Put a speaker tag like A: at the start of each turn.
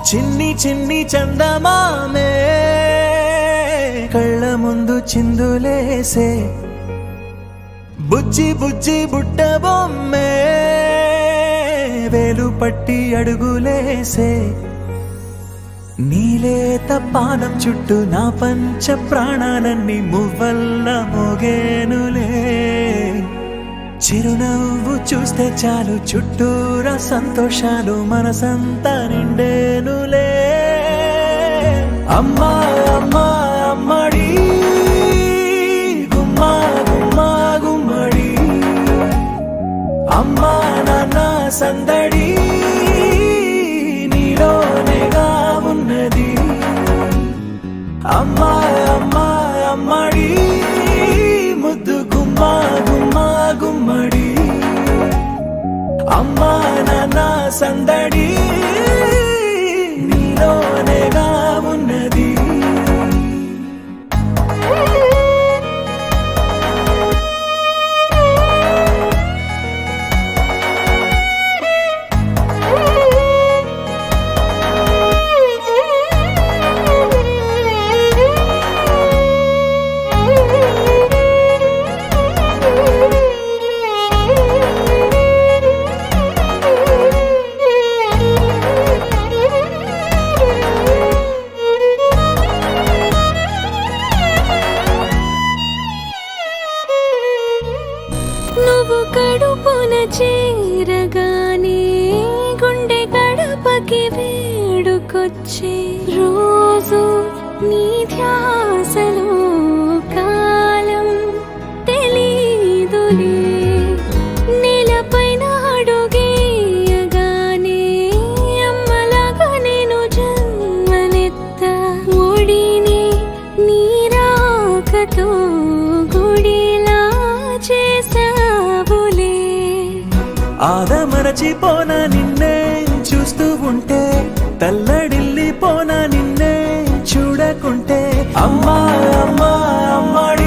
A: చిన్ని చిన్ని చందమామే కళ్ళ ముందు చిందులేసే బుజ్జి బుజ్జి బుట్ట బొమ్మే వేలు పట్టి అడుగులేసే నీలేత పానం చుట్టూ నా పంచ ప్రాణాలన్నీ మువ్వల్ల మోగేనులే చిరునవ్వు చూస్తే చాలు చుట్టూరా సంతోషాలు మనసంతా నిండేనులే అమ్మా అమ్మా అమ్మడి గుమ్మా గుమ్మా గుమ్మడి అమ్మా నాన్న సందడి నీలోనేగా ఉన్నది అమ్మా అమ్మా అమ్మడి ముద్దు గుమ్మా గుమ్మా గుమ్మడి అమ్మా నాన్న సందడి నీలోనేగా ఉన్నది
B: కడుపున చేరగానే గుండె గడపకి వేడుకొచ్చే రోజు నీ ధ్యాసలో కాలం తెలీదులే నేలపైన అడుగేయగానే అమ్మలాగా నేను జన్మనెత్త ఒడిని నీ రాకతో గుడిలా చేసా
A: ఆదమరచిపోనా నిన్నే చూస్తూ ఉంటే తల్లడిల్లిపోనా నిన్నే చూడకుంటే అమ్మా అమ్మా అమ్మడి